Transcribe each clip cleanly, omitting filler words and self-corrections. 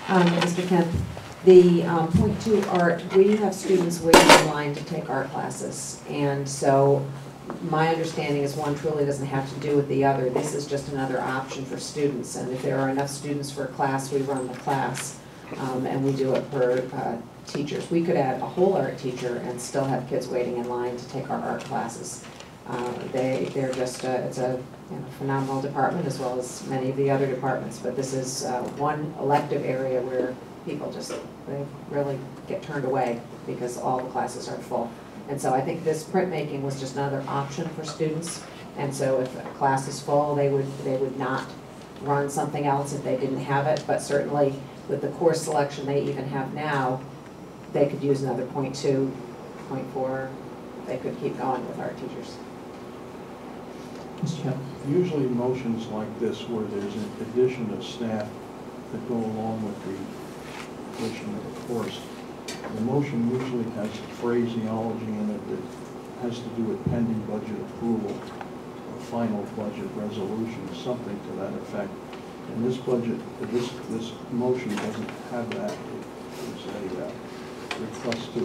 Mr. Kemp, the point two art, we have students waiting in line to take art classes. And so my understanding is one truly doesn't have to do with the other. This is just another option for students. And if there are enough students for a class, we run the class. And we do it per teachers. We could add a whole art teacher and still have kids waiting in line to take our art classes. They're just, it's a phenomenal department as well as many of the other departments, but this is one elective area where people just, they really get turned away because all the classes are full. And so I think this printmaking was just another option for students. And so if a class is full, they would not run something else if they didn't have it, but certainly with the course selection they even have now, they could use another point 2, point 4. They could keep going with art teachers. Usually motions like this where there's an addition of staff that go along with the completion of the course, the motion usually has phraseology in it that has to do with pending budget approval, or final budget resolution, something to that effect. And this budget, this motion doesn't have that. It's a request to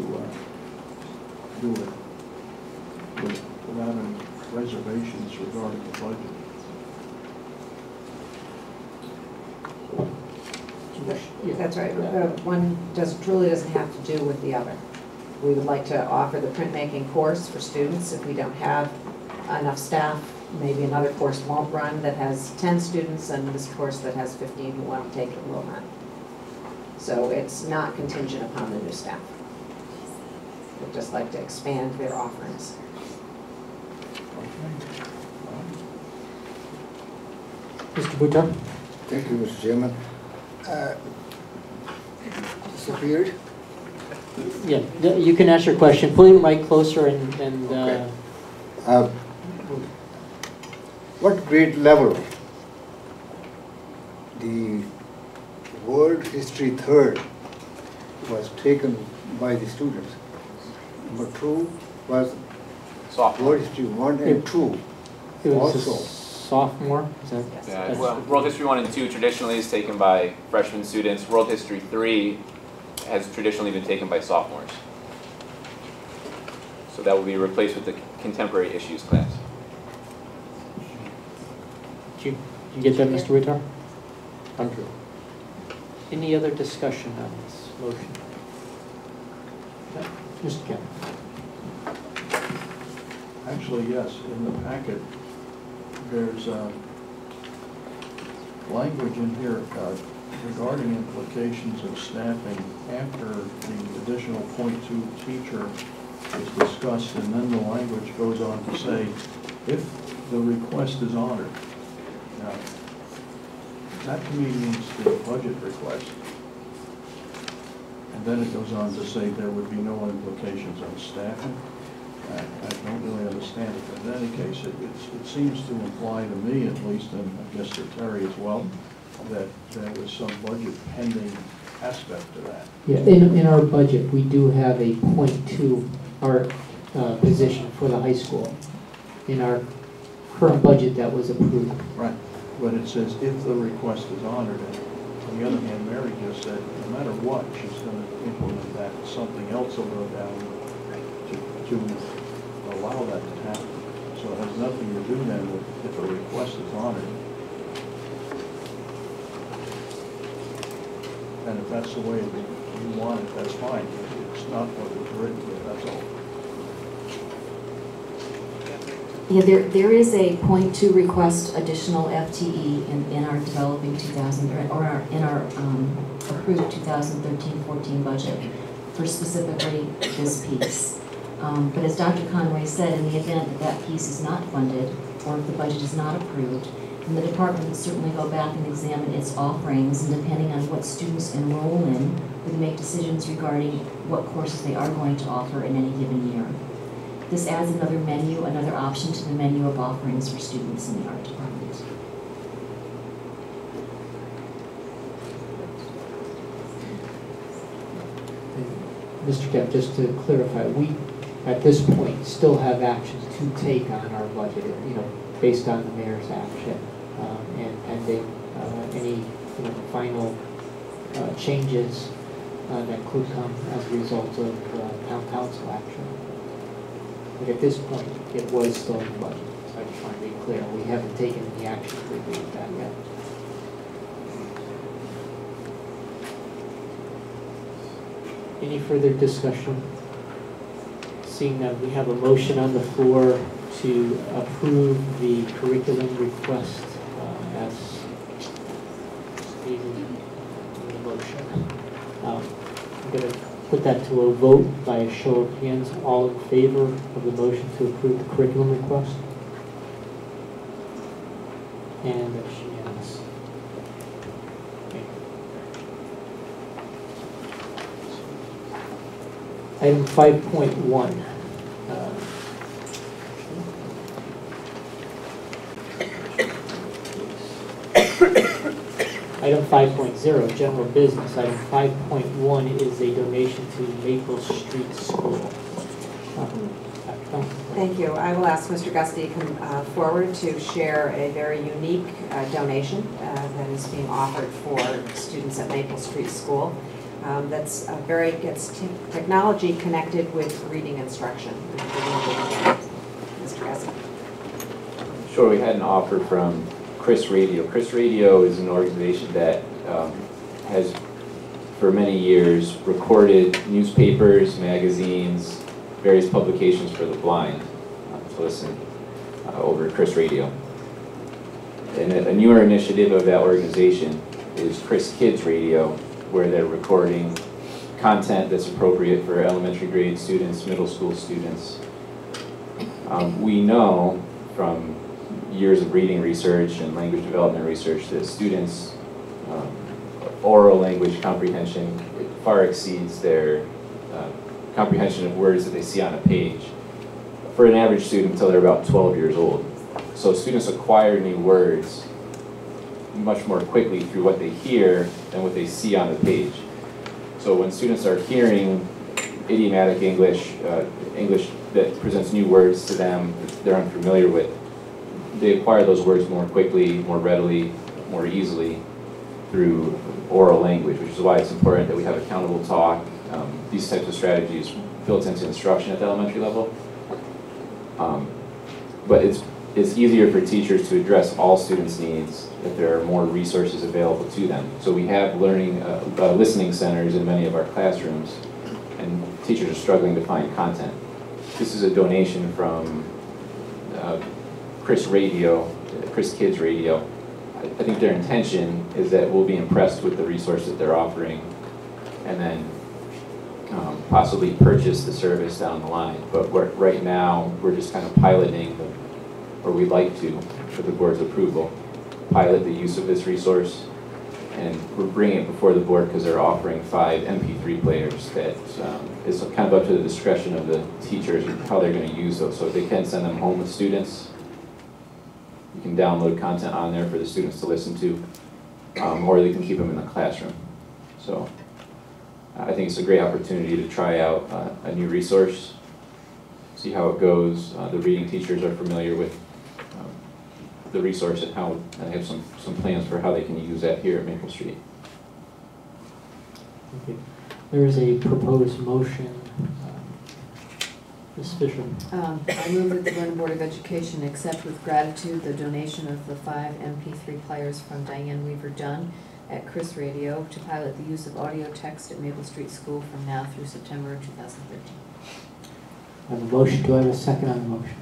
do it without any reservations regarding the budget. That's right. One truly doesn't have to do with the other. We would like to offer the printmaking course for students. If we don't have enough staff, maybe another course won't run that has 10 students, and this course that has 15 who want to take it will run. So it's not contingent upon the new staff. We'd just like to expand their offerings. Mr. Bhutan? Thank you, Mr. Chairman. Disappeared? Yeah, you can ask your question. Pull your mic closer and okay. What grade level the World History 3rd was taken by the students? Number 2 was sophomore. World History 1 and 2. It was also sophomore? Is that, Yeah, well, World History 1 and 2 traditionally is taken by freshman students. World History 3 has traditionally been taken by sophomores. So that will be replaced with the Contemporary Issues class. Did you get that, Mr. Whittar? Thank you. Any other discussion on this motion? Mr. Kemp? Actually, yes. In the packet, there's language in here regarding implications of staffing after the additional .2 teacher is discussed, and then the language goes on to say, if the request is honored. Now, that to me means the budget request. And then it goes on to say there would be no implications on staffing. I don't really understand it, but in any case, it seems to imply to me, at least, and I guess to Terry as well, that there was some budget pending aspect to that. Yeah, in our budget, we do have a .2 art position for the high school. In our current budget, that was approved. Right, but it says if the request is honored, and on the other hand, Mary just said, no matter what, she's going to implement that. Something else will go down to allow that to happen. So it has nothing to do then with if a request is honored. And if that's the way you want it, that's fine. It's not what was written, but that's all. Yeah, there is a .2 request additional FTE in our developing 2000 or in our approved 2013-14 budget for specifically this piece. But as Dr. Conway said, in the event that that piece is not funded or if the budget is not approved, then the department would certainly go back and examine its offerings, and depending on what students enroll in, would make decisions regarding what courses they are going to offer in any given year. This adds another menu, another option to the menu of offerings for students in the art department. Mr. Kemp, just to clarify, we, at this point, still have actions to take on our budget, based on the mayor's action, and pending any, final changes that could come as a result of town council action. But at this point, it was still in the budget, so I just want to be clear, we haven't taken any action to remove that yet. Any further discussion? Seeing that we have a motion on the floor to approve the curriculum request as stated in the motion. I'm going to put that to a vote by a show of hands. All in favor of the motion to approve the curriculum request? And that's unanimous. Okay. Item 5.1. Item 5.0, general business. Item 5.1 is a donation to Maple Street School. Thank you. I will ask Mr. Gusty to come forward to share a very unique donation that is being offered for students at Maple Street School. That's gets technology connected with reading instruction. Mr. Gusty. Sure, we had an offer from Chris Radio. Chris Radio is an organization that has, for many years, recorded newspapers, magazines, various publications for the blind to listen over Chris Radio. And a newer initiative of that organization is Chris Kids Radio, where they're recording content that's appropriate for elementary grade students, middle school students. We know from years of reading research and language development research that students' oral language comprehension far exceeds their comprehension of words that they see on a page for an average student until they're about 12 years old. So students acquire new words much more quickly through what they hear than what they see on the page. So when students are hearing idiomatic English, English that presents new words to them that they're unfamiliar with, they acquire those words more quickly, more readily, more easily through oral language, which is why it's important that we have accountable talk, these types of strategies built into instruction at the elementary level. But it's easier for teachers to address all students' needs if there are more resources available to them. So we have learning, listening centers in many of our classrooms, and teachers are struggling to find content. This is a donation from Chris Radio, Chris Kids Radio. I think their intention is that we'll be impressed with the resource that they're offering and then possibly purchase the service down the line. But right now, we're just kind of piloting, or we'd like to, for the board's approval, pilot the use of this resource. And we're bringing it before the board because they're offering 5 MP3 players that is kind of up to the discretion of the teachers and how they're going to use those. So they can send them home with students. You can download content on there for the students to listen to, or they can keep them in the classroom. So I think it's a great opportunity to try out a new resource, see how it goes. The reading teachers are familiar with the resource and how they have some plans for how they can use that here at Maple Street. Okay. There is a proposed motion. Ms. Fisher. I move that the Vernon Board of Education accept with gratitude the donation of the 5 MP3 players from Diane Weaver Dunn at Chris Radio to pilot the use of audio text at Maple Street School from now through September of 2013. I have a motion. Do I have a second on the motion?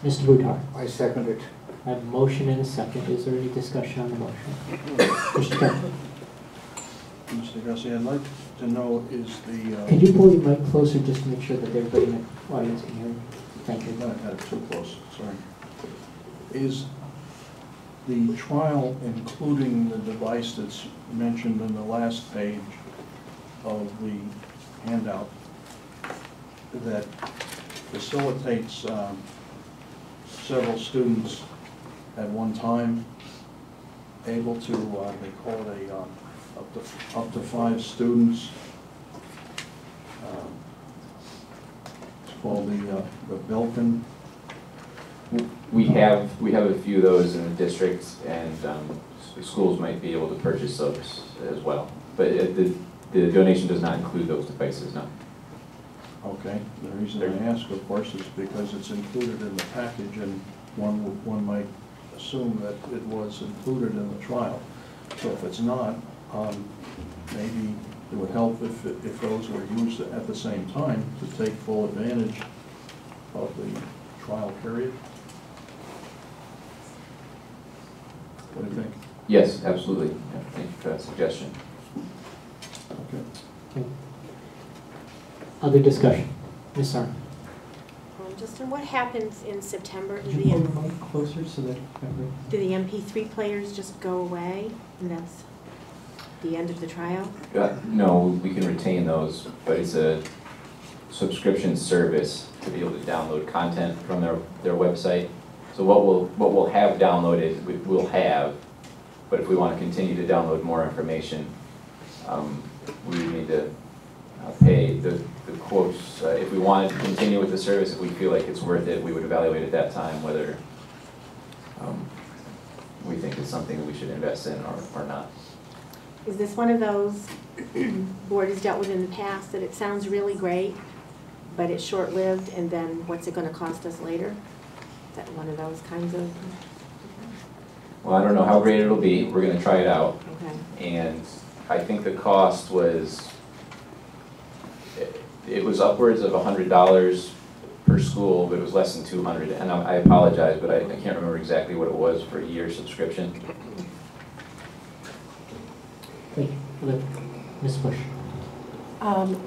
Mr. Boutar. I second it. I have a motion and a second. Is there any discussion on the motion? Mr. Kemp. Mr. Gussie, I'd like to know is the... Could you pull your mic closer just to make sure that everybody in the audience can hear you? Thank you. I had it too close, sorry. Is the trial including the device that's mentioned in the last page of the handout that facilitates several students at one time able to, they call it a up to 5 students. It's called the Belkin. We have a few of those in the district, and schools might be able to purchase those as well. But the donation does not include those devices, no. Okay, the reason I ask, of course, is because it's included in the package, and one might assume that it was included in the trial. So if it's not, maybe it would help if those were used at the same time to take full advantage of the trial period. What do you think? Yes, absolutely. Yeah, thank you for that suggestion. Okay. Other discussion? Ms. Arndt? Justin, what happens in September? Could you pull the mic closer so that Do the MP3 players just go away, and that's the end of the trial? No, we can retain those, but it's a subscription service to be able to download content from their website. So what we'll have downloaded, we'll have, but if we want to continue to download more information, we would need to pay the quotes. If we wanted to continue with the service, if we feel like it's worth it, we would evaluate at that time whether we think it's something that we should invest in or not. Is this one of those board has dealt with in the past that it sounds really great, but it's short-lived, and then what's it going to cost us later? Is that one of those kinds of? Well, I don't know how great it'll be. We're going to try it out. Okay. And I think the cost was, it was upwards of $100 per school, but it was less than $200. And I apologize, but I can't remember exactly what it was for a year subscription. Thank you. Ms. Bush?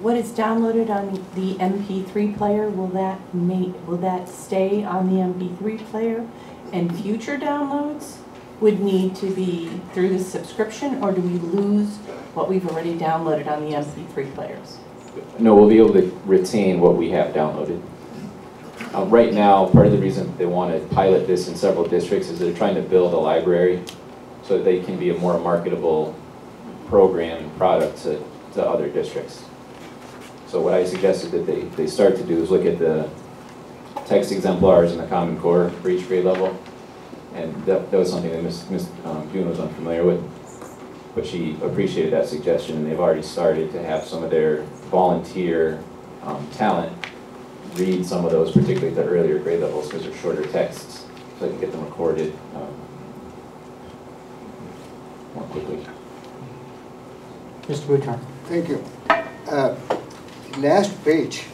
What is downloaded on the MP3 player, will that stay on the MP3 player? And future downloads would need to be through the subscription, or do we lose what we've already downloaded on the MP3 players? No, we'll be able to retain what we have downloaded. Right now, part of the reason they want to pilot this in several districts is they're trying to build a library so that they can be a more marketable program and product to other districts. So what I suggested that they start to do is look at the text exemplars in the Common Core for each grade level. And that was something that Ms. June was unfamiliar with, but she appreciated that suggestion, and they've already started to have some of their volunteer talent read some of those, particularly at the earlier grade levels, because they're shorter texts, so they can get them recorded more quickly. Mr. Bouchard? Thank you. Last page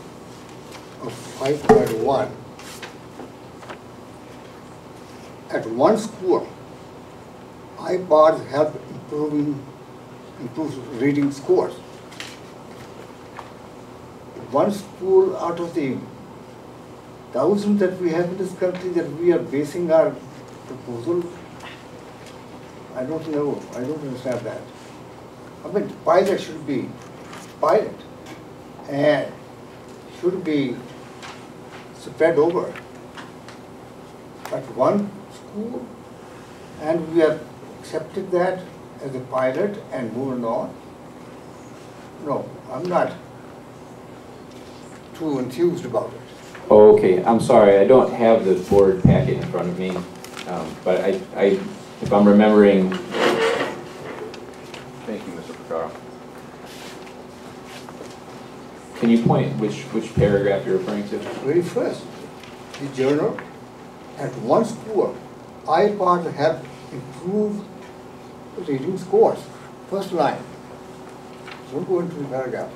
of 5.1. At one school, iPods help improve reading scores. One school out of the thousands that we have in this country that we are basing our proposal, I don't know, I don't understand that. I mean, pilot should be pilot and should be spread over at one school, and we have accepted that as a pilot and moving on. No, I'm not too enthused about it. Oh, okay, I'm sorry, I don't have the board packet in front of me, but if I'm remembering, thank you, Mr. Picaro. Can you point which paragraph you're referring to? Very first, the journal, at one school, iPods have improved reading scores. First line. Don't go into the paragraph.